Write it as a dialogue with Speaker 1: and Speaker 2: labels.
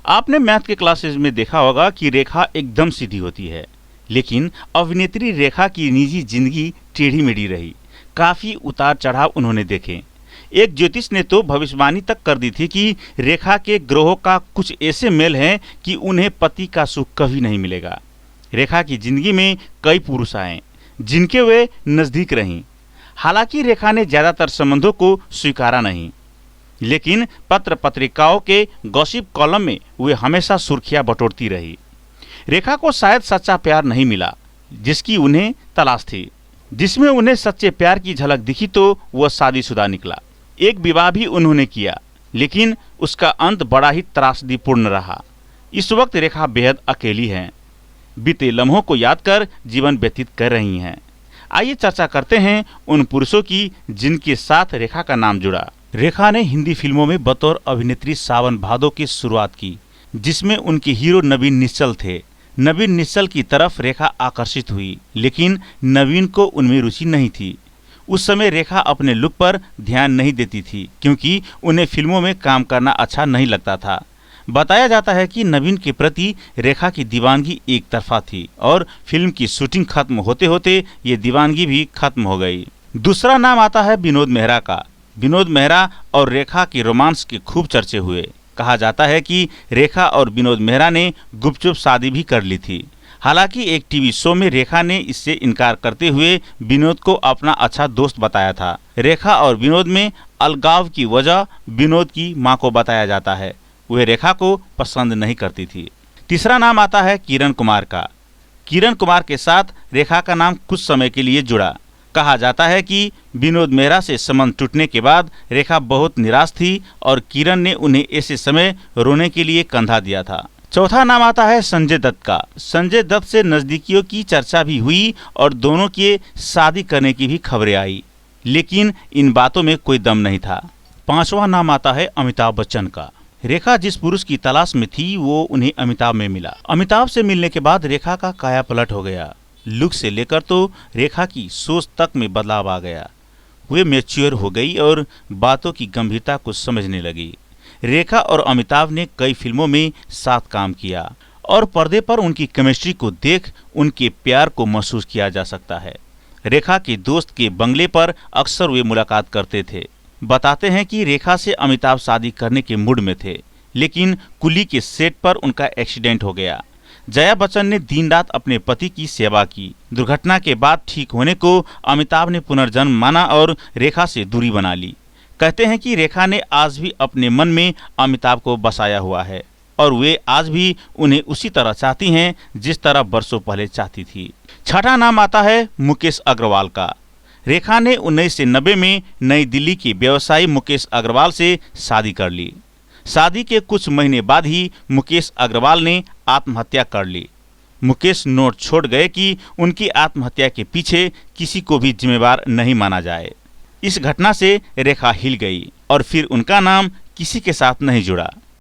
Speaker 1: आपने मैथ के क्लासेस में देखा होगा कि रेखा एकदम सीधी होती है, लेकिन अभिनेत्री रेखा की निजी जिंदगी टेढ़ी मेढ़ी रही। काफी उतार चढ़ाव उन्होंने देखे। एक ज्योतिष ने तो भविष्यवाणी तक कर दी थी कि रेखा के ग्रहों का कुछ ऐसे मेल हैं कि उन्हें पति का सुख कभी नहीं मिलेगा। रेखा की जिंदगी में कई पुरुष आए जिनके वे नजदीक रहीं। हालांकि रेखा ने ज्यादातर संबंधों को स्वीकारा नहीं, लेकिन पत्र पत्रिकाओं के गॉसिप कॉलम में वे हमेशा सुर्खियां बटोरती रही। रेखा को शायद सच्चा प्यार नहीं मिला जिसकी उन्हें तलाश थी। जिसमें उन्हें सच्चे प्यार की झलक दिखी तो वह शादीशुदा निकला। एक विवाह भी उन्होंने किया, लेकिन उसका अंत बड़ा ही त्रासदीपूर्ण रहा। इस वक्त रेखा बेहद अकेली हैं। बीते लम्हों को याद कर जीवन व्यतीत कर रही हैं। आइए चर्चा करते हैं उन पुरुषों की जिनके साथ रेखा का नाम जुड़ा। रेखा ने हिंदी फिल्मों में बतौर अभिनेत्री सावन भादो की शुरुआत की, जिसमें उनके हीरो नवीन निश्चल थे। नवीन निश्चल की तरफ रेखा आकर्षित हुई, लेकिन नवीन को उनमें रुचि नहीं थी। उस समय रेखा अपने लुक पर ध्यान नहीं देती थी, क्योंकि उन्हें फिल्मों में काम करना अच्छा नहीं लगता था। बताया जाता है कि नवीन के प्रति रेखा की दीवानगी एक तरफा थी और फिल्म की शूटिंग खत्म होते होते ये दीवानगी भी खत्म हो गई। दूसरा नाम आता है विनोद मेहरा का। विनोद मेहरा और रेखा के रोमांस के खूब चर्चे हुए। कहा जाता है कि रेखा और विनोद मेहरा ने गुपचुप शादी भी कर ली थी। हालांकि एक टीवी शो में रेखा ने इससे इनकार करते हुए विनोद को अपना अच्छा दोस्त बताया था। रेखा और विनोद में अलगाव की वजह विनोद की मां को बताया जाता है। वे रेखा को पसंद नहीं करती थी। तीसरा नाम आता है किरण कुमार का। किरण कुमार के साथ रेखा का नाम कुछ समय के लिए जुड़ा। कहा जाता है कि विनोद मेहरा से संबंध टूटने के बाद रेखा बहुत निराश थी और किरण ने उन्हें ऐसे समय रोने के लिए कंधा दिया था। चौथा नाम आता है संजय दत्त का। संजय दत्त से नजदीकियों की चर्चा भी हुई और दोनों के शादी करने की भी खबरें आई, लेकिन इन बातों में कोई दम नहीं था। पांचवा नाम आता है अमिताभ बच्चन का। रेखा जिस पुरुष की तलाश में थी वो उन्हें अमिताभ में मिला। अमिताभ से मिलने के बाद रेखा का काया पलट हो गया। लुक से लेकर तो रेखा की सोच तक में बदलाव आ गया। वे मैच्योर हो गई और बातों की गंभीरता को समझने लगी। रेखा और अमिताभ ने कई फिल्मों में साथ काम किया और पर्दे पर उनकी केमिस्ट्री को देख उनके प्यार को महसूस किया जा सकता है। रेखा के दोस्त के बंगले पर अक्सर वे मुलाकात करते थे। बताते हैं कि रेखा से अमिताभ शादी करने के मूड में थे, लेकिन कुली के सेट पर उनका एक्सीडेंट हो गया। जया बच्चन ने दिन रात अपने पति की सेवा की। दुर्घटना के बाद ठीक होने को अमिताभ ने पुनर्जन्म माना और रेखा से दूरी बना ली। कहते हैं कि रेखा ने आज भी अपने मन में अमिताभ को बसाया हुआ है और वे आज भी उन्हें उसी तरह चाहती हैं जिस तरह वर्षों पहले चाहती थी। छठा नाम आता है मुकेश अग्रवाल का। रेखा ने 1990 में नई दिल्ली के व्यवसायी मुकेश अग्रवाल से शादी कर ली। शादी के कुछ महीने बाद ही मुकेश अग्रवाल ने आत्महत्या कर ली। मुकेश नोट छोड़ गए कि उनकी आत्महत्या के पीछे किसी को भी जिम्मेवार नहीं माना जाए। इस घटना से रेखा हिल गई और फिर उनका नाम किसी के साथ नहीं जुड़ा।